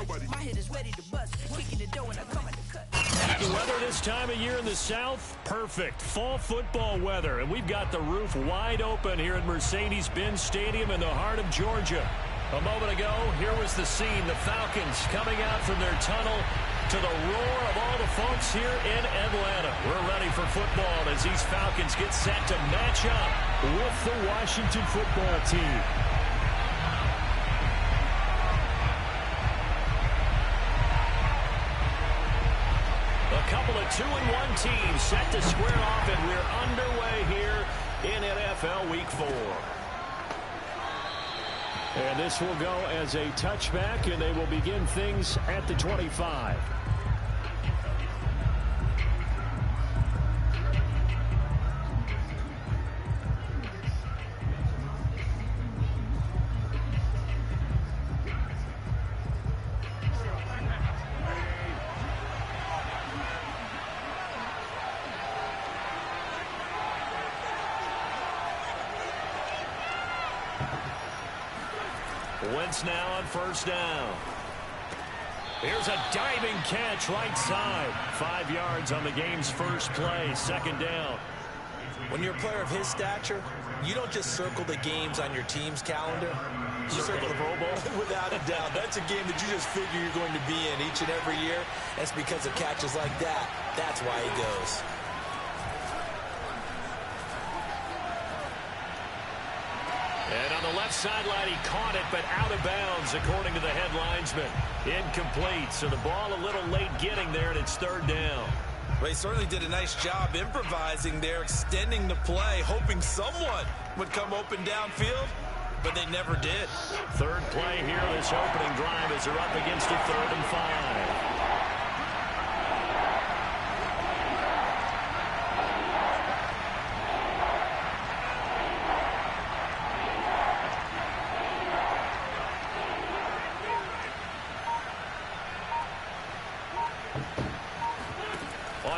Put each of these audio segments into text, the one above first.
My head is ready to bust. Kicking the door when I come in the cut. The weather this time of year in the South, perfect. Fall football weather. And we've got the roof wide open here at Mercedes-Benz Stadium in the heart of Georgia. A moment ago, here was the scene. The Falcons coming out from their tunnel to the roar of all the folks here in Atlanta. We're ready for football as these Falcons get set to match up with the Washington football team. A couple of 2-1 teams set to square off, and we're underway here in NFL Week 4. And this will go as a touchback, and they will begin things at the 25. Wentz now on first down. Here's a diving catch right side. 5 yards on the game's first play. Second down. When you're a player of his stature, you don't just circle the games on your team's calendar. You circle the Pro Bowl. Without a doubt. That's a game that you just figure you're going to be in each and every year. That's because of catches like that. That's why he goes. And on the left sideline, he caught it, but out of bounds, according to the head linesman. Incomplete, so the ball a little late getting there, and it's third down. Well, he certainly did a nice job improvising there, extending the play, hoping someone would come open downfield, but they never did. Third play here, this opening drive, as they're up against a 3rd and 5.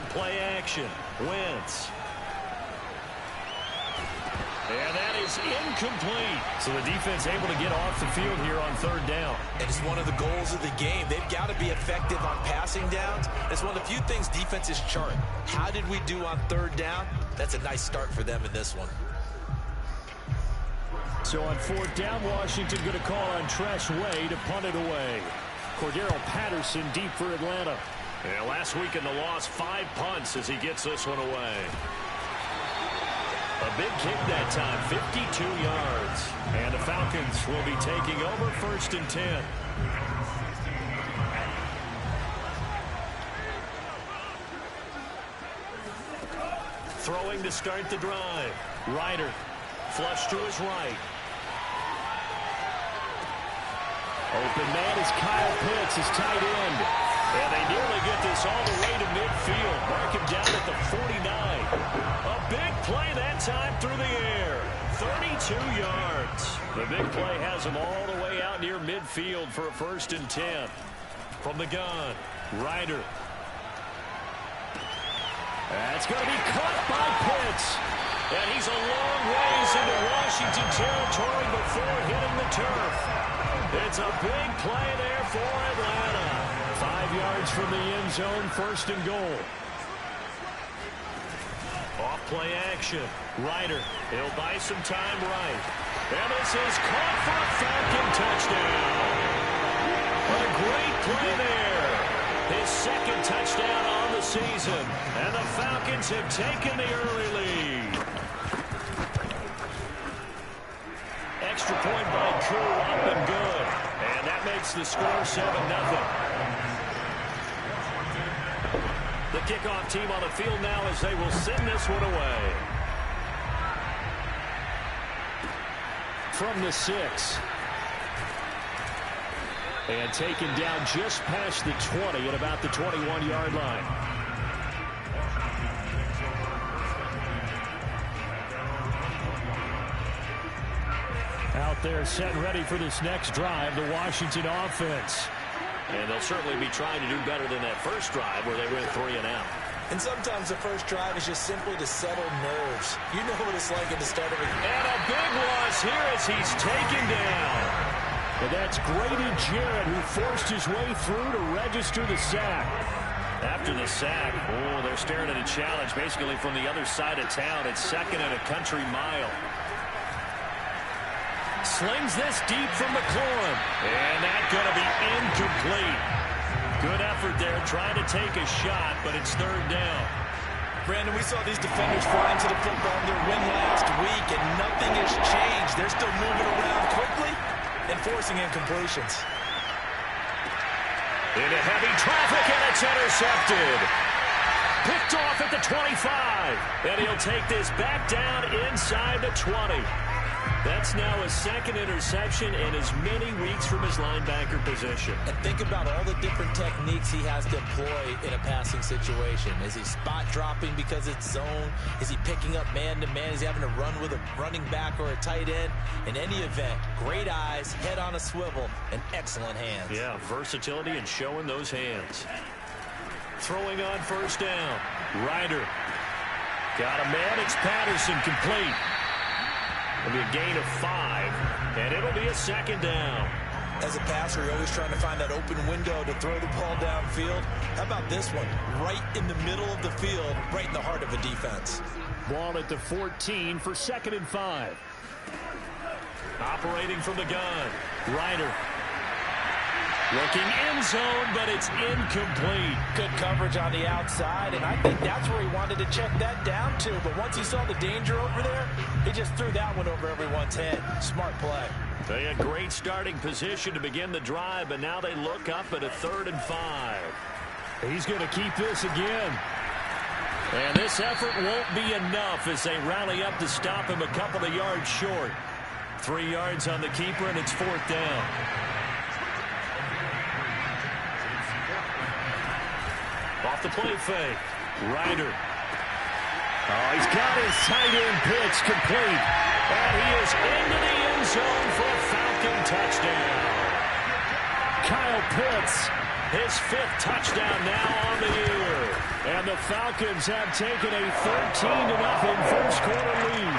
Play action. Wentz. And that is incomplete. So the defense able to get off the field here on third down. And it's one of the goals of the game. They've got to be effective on passing downs. It's one of the few things defenses chart. How did we do on third down? That's a nice start for them in this one. So on fourth down, Washington going to call on Tresh Way to punt it away. Cordero Patterson deep for Atlanta. Yeah, last week in the loss, 5 punts as he gets this one away. A big kick that time, 52 yards. And the Falcons will be taking over 1st and 10. Throwing to start the drive. Ryder, flush to his right. Open man is Kyle Pitts, his tight end. And they nearly get this all the way to midfield. Mark him down at the 49. A big play that time through the air. 32 yards. The big play has him all the way out near midfield for a 1st and 10. From the gun, Ryder. That's going to be caught by Pitts. And he's a long ways into Washington territory before hitting the turf. It's a big play there for Atlanta. 5 yards from the end zone, 1st and goal. Off play action. Ryder, he'll buy some time right. And this is caught for a Falcon touchdown. A great play there. His 2nd touchdown on the season. And the Falcons have taken the early lead. Extra point by Koo, up and good. And that makes the score 7-0. The kickoff team on the field now as they will send this one away. From the 6. And taken down just past the 20 at about the 21-yard line. Out there set and ready for this next drive, the Washington offense. And they'll certainly be trying to do better than that first drive where they went 3 and out. And sometimes the first drive is just simply to settle nerves. You know what it's like at the start of a game. And a big loss here as he's taken down. And that's Grady Jarrett who forced his way through to register the sack. After the sack, oh, they're staring at a challenge basically from the other side of town. It's second and a country mile. Slings this deep from McLaurin. And that's going to be incomplete. Good effort there trying to take a shot, but it's third down. Brandon, we saw these defenders fly into the football in their win last week, and nothing has changed. They're still moving around quickly and forcing incompletions. Into heavy traffic, and it's intercepted. Picked off at the 25. And he'll take this back down inside the 20. That's now his second interception in as many weeks from his linebacker position. And think about all the different techniques he has to employ in a passing situation. Is he spot dropping because it's zone? Is he picking up man-to-man? Is he having to run with a running back or a tight end? In any event, great eyes, head on a swivel, and excellent hands. Yeah, versatility and showing those hands. Throwing on first down. Ryder. Got a man. It's Patterson complete. It'll be a gain of 5, and it'll be a second down. As a passer, you're always trying to find that open window to throw the ball downfield. How about this one? Right in the middle of the field, right in the heart of a defense. Ball at the 14 for 2nd and 5. Operating from the gun. Ryder. Looking in zone, but it's incomplete. Good coverage on the outside, and I think that's where he wanted to check that down to. But once he saw the danger over there, he just threw that one over everyone's head. Smart play. They had great starting position to begin the drive, but now they look up at a 3rd and 5. He's going to keep this again. And this effort won't be enough as they rally up to stop him a couple of yards short. 3 yards on the keeper, and it's 4th down. Off the play fake. Ryder. Oh, he's got his tight end pitch complete. And he is into the end zone for a Falcon touchdown. Kyle Pitts, his 5th touchdown now on the year. And the Falcons have taken a 13-0 first quarter lead.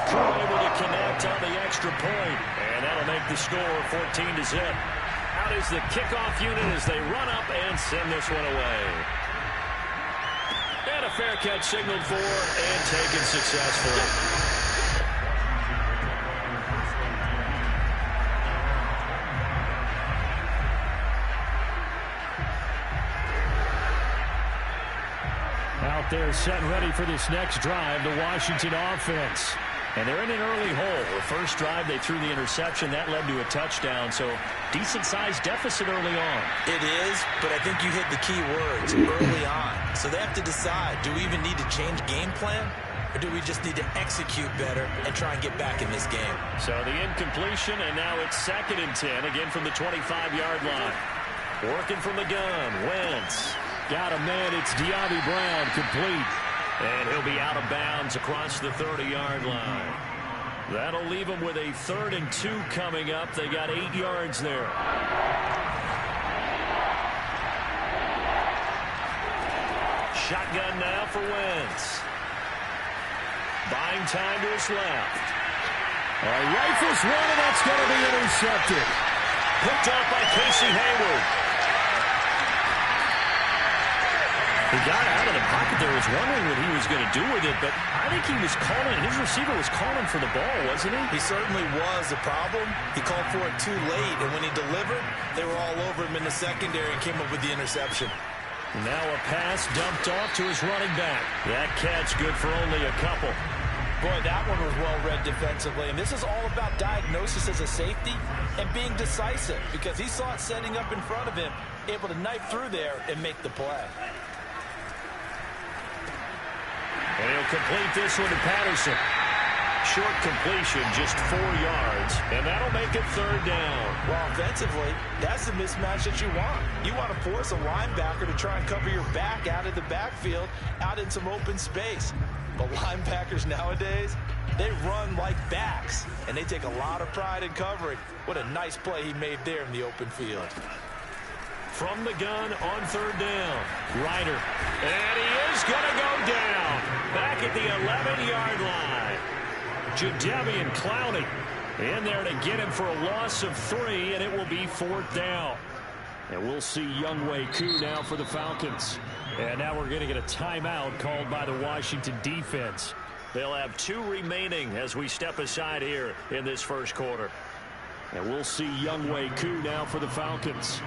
Crew able to connect on the extra point. And that'll make the score 14-0. Out is the kickoff unit as they run up and send this one away. And a fair catch signaled for and taken successfully. Out there set and ready for this next drive, the Washington offense. And they're in an early hole. The first drive, they threw the interception. That led to a touchdown, so decent-sized deficit early on. It is, but I think you hit the key words, early on. So they have to decide, do we even need to change game plan, or do we just need to execute better and try and get back in this game? So the incompletion, and now it's 2nd and 10, again from the 25-yard line. Working from the gun, Wentz. Got a man, it's De'Ami Brown, complete. And he'll be out of bounds across the 30-yard line. That'll leave them with a 3rd and 2 coming up. They got 8 yards there. Shotgun now for Wentz. Buying time to his left. Rifles one, and that's going to be intercepted. Picked off by Casey Hayward. He got out of the pocket there. Was wondering what he was going to do with it, but I think he was calling. His receiver was calling for the ball, wasn't he? He certainly was. The problem, he called for it too late, and when he delivered, they were all over him in the secondary and came up with the interception. Now a pass dumped off to his running back. That catch good for only a couple. Boy, that one was well read defensively, and this is all about diagnosis as a safety and being decisive because he saw it setting up in front of him, able to knife through there and make the play. And he'll complete this one to Patterson. Short completion, just 4 yards, and that'll make it 3rd down. Well, offensively, that's the mismatch that you want. You want to force a linebacker to try and cover your back out of the backfield, out in some open space. But linebackers nowadays, they run like backs, and they take a lot of pride in covering. What a nice play he made there in the open field. From the gun on 3rd down, Ryder. And he is going to go down back at the 11-yard line. Jadeveon Clowney In there to get him for a loss of 3, and it will be 4th down. And we'll see Younghoe Koo now for the Falcons. And now we're going to get a timeout called by the Washington defense. They'll have 2 remaining as we step aside here in this first quarter. And we'll see Younghoe Koo now for the Falcons.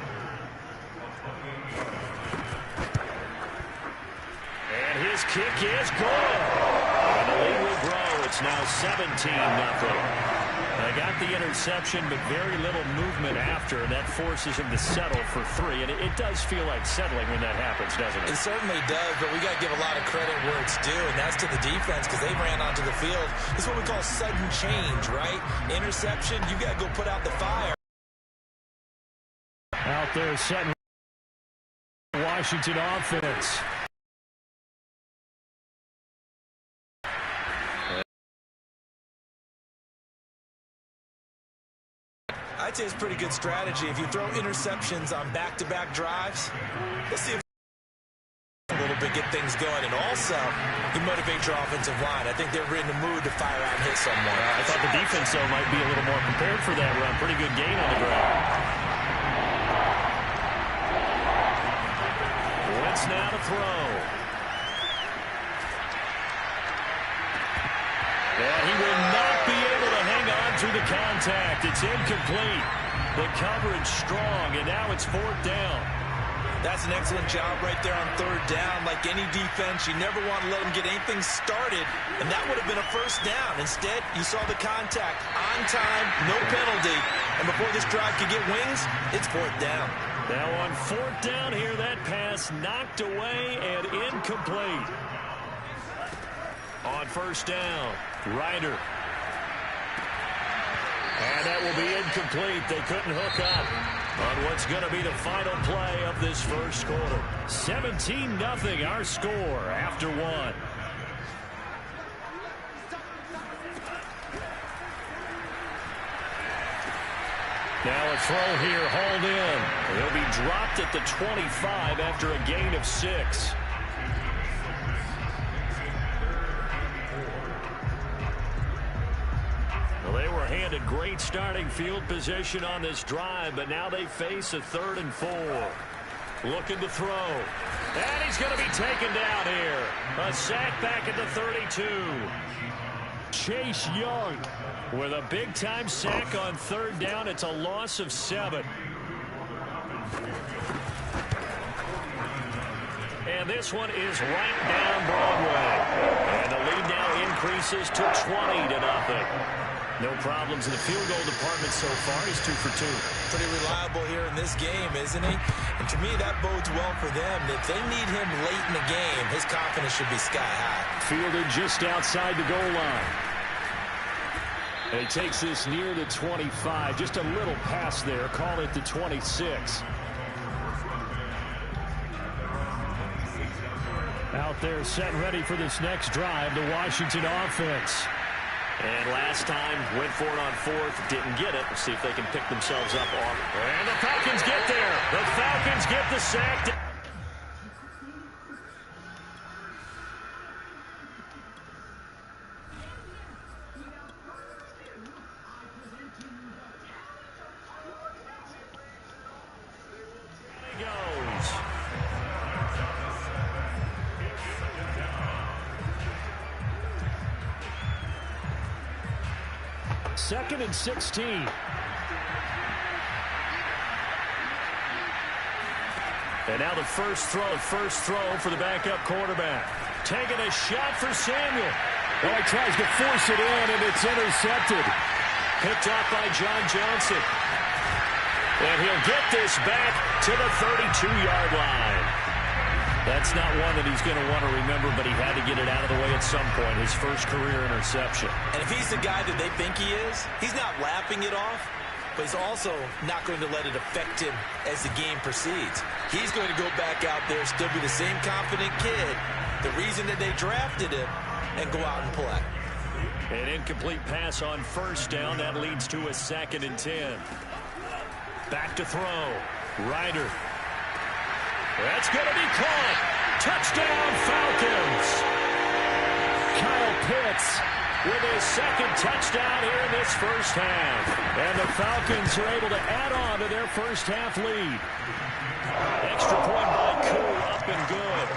And his kick is good. And the lead will grow. It's now 17-0. They got the interception, but very little movement after, and that forces him to settle for 3. And it does feel like settling when that happens, doesn't it? It certainly does, but we got to give a lot of credit where it's due, and that's to the defense because they ran onto the field. This is what we call sudden change, right? Interception, you got to go put out the fire. Out there setting Washington offense. I'd say it's a pretty good strategy. If you throw interceptions on back-to-back drives, let's see if a little bit, get things going. And also, you motivate your offensive line. I think they're in the mood to fire out and hit someone. I thought the defense, though, might be a little more prepared for that run. Pretty good gain on the ground. Wentz now to throw. And he will not be able to hang on through the contact. It's incomplete. The coverage strong, and now it's 4th down. That's an excellent job right there on 3rd down. Like any defense, you never want to let them get anything started, and that would have been a 1st down. Instead, you saw the contact on time, no penalty, and before this drive could get wings, it's 4th down. Now on 4th down here, that pass knocked away and incomplete. On 1st down, Ryder. And that will be incomplete. They couldn't hook up on what's going to be the final play of this first quarter. 17-0 our score after 1. Now a throw here hauled in. He'll be dropped at the 25 after a gain of 6. Well, they were handed great starting field position on this drive, but now they face a 3rd and 4. Looking to throw. And he's going to be taken down here. A sack back at the 32. Chase Young with a big-time sack on 3rd down. It's a loss of 7. And this one is right down Broadway. And the lead now increases to 20-0. No problems in the field goal department so far. He's 2 for 2. Pretty reliable here in this game, isn't he? And to me, that bodes well for them. If they need him late in the game, his confidence should be sky high. Fielded just outside the goal line. And he takes this near the 25. Just a little pass there. Call it the 26. Out there set and ready for this next drive, the Washington offense. And last time, went for it on 4th, didn't get it. We'll see if they can pick themselves up off. And the Falcons get there. The Falcons get the sack. He goes. 2nd and 16. And now the first throw for the backup quarterback. Taking a shot for Samuel. Well, he tries to force it in, and it's intercepted. Picked off by John Johnson. And he'll get this back to the 32-yard line. That's not one that he's going to want to remember, but he had to get it out of the way at some point, his first career interception. And if he's the guy that they think he is, he's not lapping it off, but he's also not going to let it affect him as the game proceeds. He's going to go back out there, still be the same confident kid, the reason that they drafted him, and go out and play. An incomplete pass on 1st down. That leads to a 2nd and 10. Back to throw. Ryder. That's going to be caught. Touchdown, Falcons. Kyle Pitts with his second touchdown here in this first half. And the Falcons are able to add on to their first half lead. Extra point by Koo, up and good.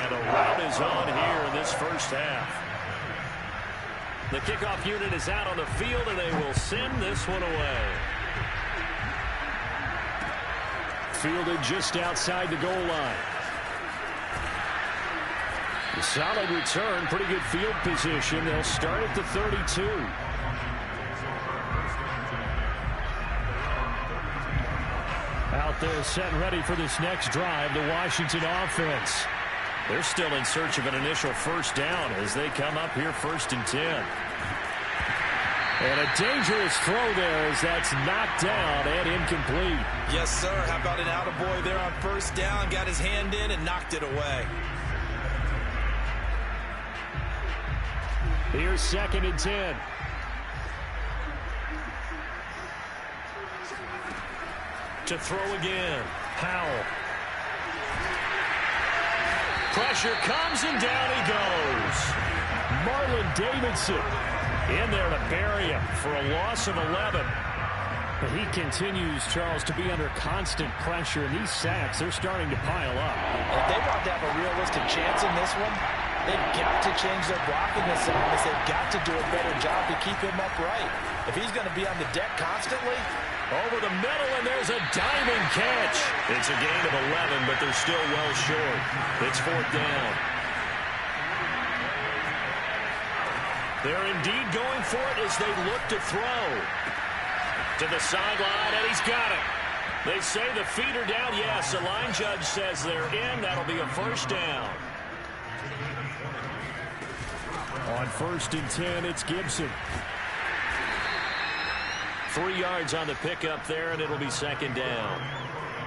And a rout is on here in this first half. The kickoff unit is out on the field, and they will send this one away. Fielded just outside the goal line. A solid return, pretty good field position. They'll start at the 32. Out there set and ready for this next drive, the Washington offense. They're still in search of an initial first down as they come up here 1st and 10. And a dangerous throw there as that's knocked down and incomplete. Yes, sir. How about an attaboy there on first down? Got his hand in and knocked it away. Here's 2nd and 10. To throw again. Powell. Pressure comes and down he goes. Marlon Davidson in there to bury him for a loss of 11. But he continues, Charles, to be under constant pressure, and these sacks, they're starting to pile up. If they want to have a realistic chance in this one, they've got to change their blocking assignments. They've got to do a better job to keep him upright. If he's going to be on the deck constantly. Over the middle, and there's a diving catch. It's a gain of 11, but they're still well short. It's 4th down. They're indeed going for it as they look to throw. To the sideline, and he's got it. They say the feet are down. Yes, the line judge says they're in. That'll be a first down. On 1st and 10, it's Gibson. 3 yards on the pickup there, and it'll be 2nd down.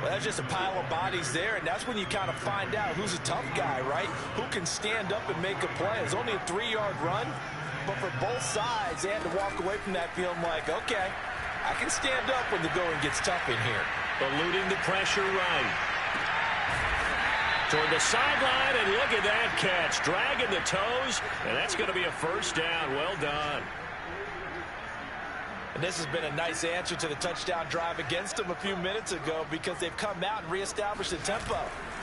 Well, that's just a pile of bodies there, and that's when you kind of find out who's a tough guy, right? Who can stand up and make a play. It's only a 3-yard run, but for both sides, they had to walk away from that feeling like, okay, I can stand up when the going gets tough in here. Eluding the pressure right. Toward the sideline, and look at that catch. Dragging the toes, and that's going to be a first down. Well done. And this has been a nice answer to the touchdown drive against them a few minutes ago because they've come out and reestablished the tempo.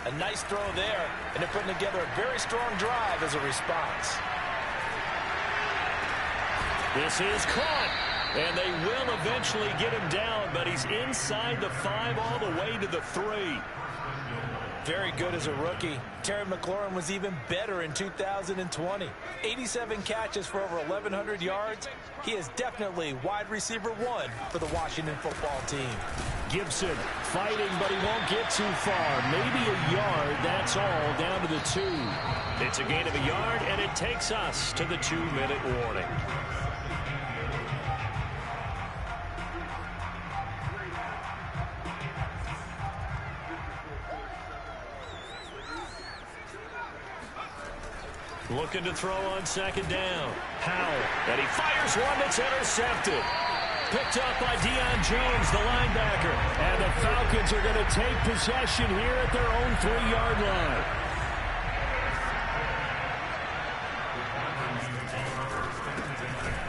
A nice throw there, and they're putting together a very strong drive as a response. This is caught, and they will eventually get him down, but he's inside the 5 all the way to the 3. Very good as a rookie. Terry McLaurin was even better in 2020. 87 catches for over 1,100 yards. He is definitely wide receiver 1 for the Washington football team. Gibson fighting, but he won't get too far. Maybe a yard, that's all, down to the 2. It's a gain of a yard, and it takes us to the 2-minute warning. Looking to throw on 2nd down. Powell, and he fires one that's intercepted. Picked up by Deion Jones, the linebacker. And the Falcons are going to take possession here at their own 3-yard line.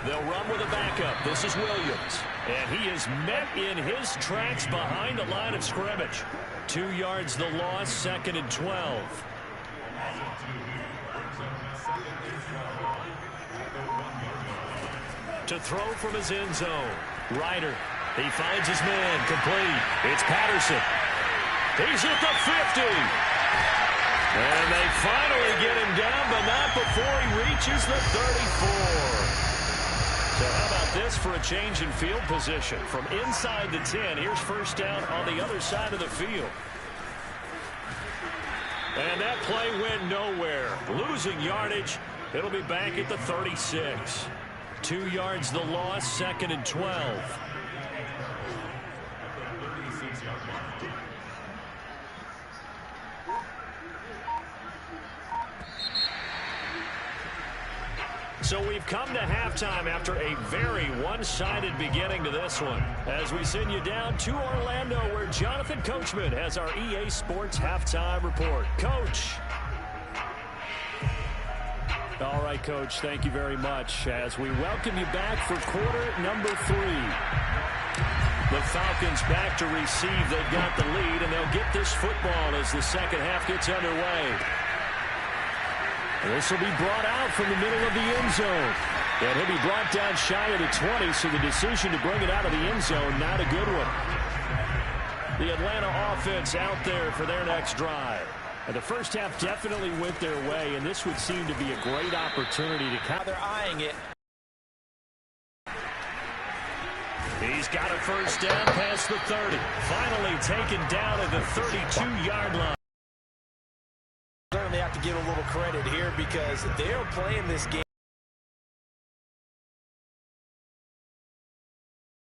They'll run with a backup. This is Williams. And he is met in his tracks behind the line of scrimmage. 2 yards the loss, 2nd and 12. To throw from his end zone. Ryder. He finds his man. Complete. It's Patterson. He's at the 50. And they finally get him down, but not before he reaches the 34. So how about this for a change in field position? From inside the 10, here's first down on the other side of the field. And that play went nowhere. Losing yardage. It'll be back at the 36. 2 yards the loss, 2nd and 12. So we've come to halftime after a very one-sided beginning to this one. As we send you down to Orlando, where Jonathan Coachman has our EA Sports halftime report. Coach. All right, Coach, thank you very much as we welcome you back for quarter number 3. The Falcons back to receive. They've got the lead, and they'll get this football as the second half gets underway. This will be brought out from the middle of the end zone. And he'll be brought down shy of the 20, so the decision to bring it out of the end zone, not a good one. The Atlanta offense out there for their next drive. And the first half definitely went their way, and this would seem to be a great opportunity to count. They're eyeing it. He's got a first down past the 30. Finally taken down at the 32-yard line. Certainly have to give a little credit here because they're playing this game.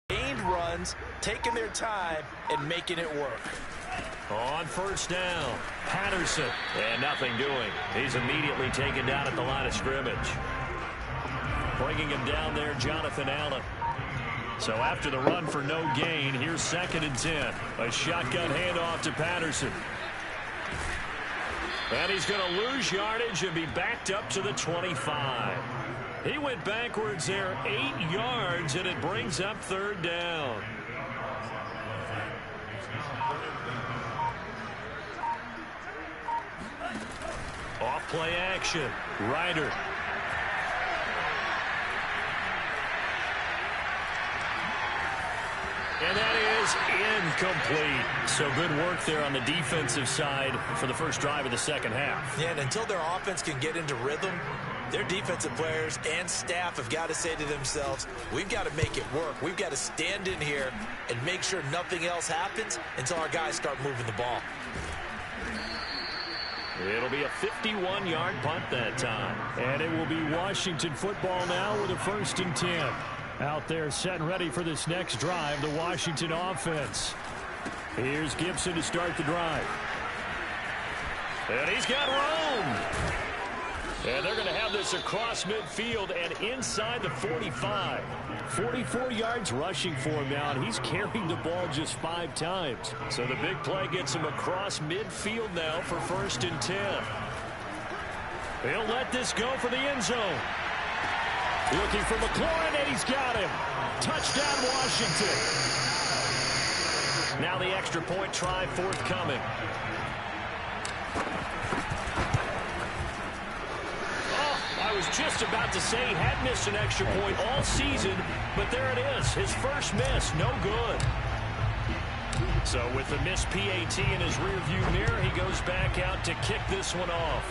Gained runs, taking their time, and making it work. On first down, Patterson, and nothing doing. He's immediately taken down at the line of scrimmage. Bringing him down there, Jonathan Allen. So after the run for no gain, here's 2nd and 10. A shotgun handoff to Patterson. And he's going to lose yardage and be backed up to the 25. He went backwards there 8 yards, and it brings up 3rd down. Off play action. Ryder. And that is incomplete. So good work there on the defensive side for the first drive of the second half. Yeah, and until their offense can get into rhythm, their defensive players and staff have got to say to themselves, we've got to make it work. We've got to stand in here and make sure nothing else happens until our guys start moving the ball. It'll be a 51-yard punt that time. And it will be Washington football now with a 1st and 10. Out there set and ready for this next drive, the Washington offense. Here's Gibson to start the drive. And he's got room. And they're going to have this across midfield and inside the 45. 44 yards rushing for him now, and he's carrying the ball just 5 times. So the big play gets him across midfield now for 1st and 10. He'll let this go for the end zone. Looking for McLaurin, and he's got him. Touchdown, Washington. Now the extra point try forthcoming. I was just about to say he had missed an extra point all season, but there it is. His first miss, no good. So with the missed PAT in his rearview mirror, he goes back out to kick this one off.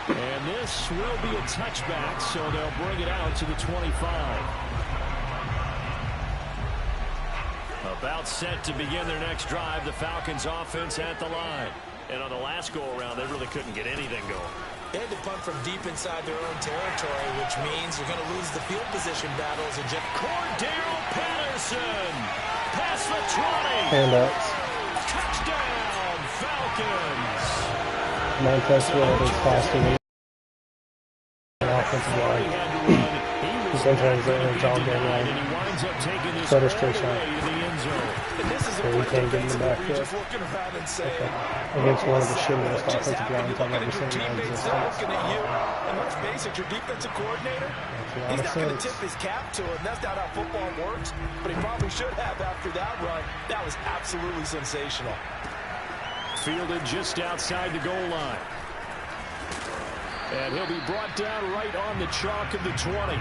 And this will be a touchback, so they'll bring it out to the 25. About set to begin their next drive, the Falcons offense at the line. And on the last go-around, they really couldn't get anything going. They had to punt from deep inside their own territory, which means they're going to lose the field position battles. And Cordell Patterson, past the 20. Handouts. Touchdown, Falcons. Montez Ward is costing me an offensive line. Sometimes they're all game line. Cutter straight shot. So we can't get in the backfield. Against one of the shittiest offensive lines I've ever seen in existence. And let's face it, your defensive coordinator, he's not going to tip his cap to it. That's not how football works, but he probably should have after that run. That was absolutely sensational. Fielded just outside the goal line. And he'll be brought down right on the chalk of the 20.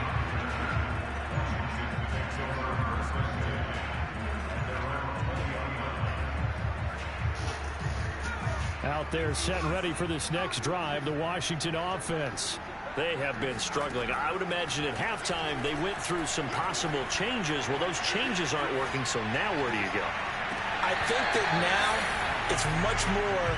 Out there set and ready for this next drive, the Washington offense. They have been struggling. I would imagine at halftime they went through some possible changes. Well, those changes aren't working, so now where do you go? I think that now it's much more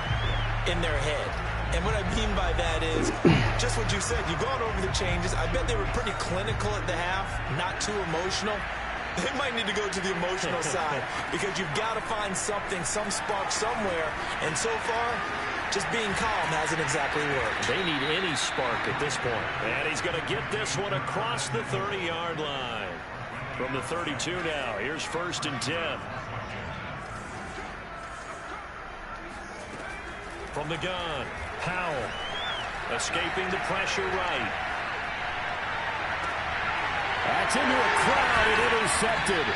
in their head. And what I mean by that is just what you said. You've gone over the changes. I bet they were pretty clinical at the half, not too emotional. They might need to go to the emotional side because you've got to find something, some spark somewhere. And so far, just being calm hasn't exactly worked. They need any spark at this point. And he's going to get this one across the 30-yard line. From the 32 now, here's 1st and 10. From the gun, Powell. Escaping the pressure right. That's into a crowd and intercepted.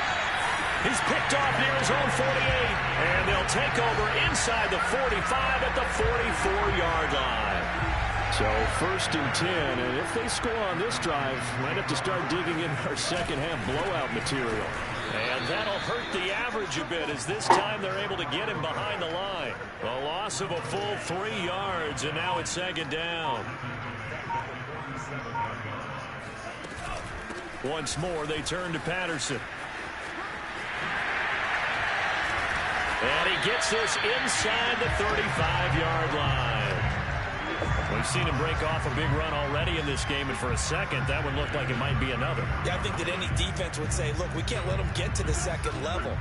He's picked off near his own 48. And they'll take over inside the 45 at the 44-yard line. So 1st and 10, and if they score on this drive, might have to start digging in our second-half blowout material. And that'll hurt the average a bit as this time they're able to get him behind the line. A loss of a full 3 yards, and now it's 2nd down. Once more, they turn to Patterson. And he gets this inside the 35-yard line. We've seen him break off a big run already in this game, and for a second, that one looked like it might be another. Yeah, I think that any defense would say, look, we can't let them get to the second level.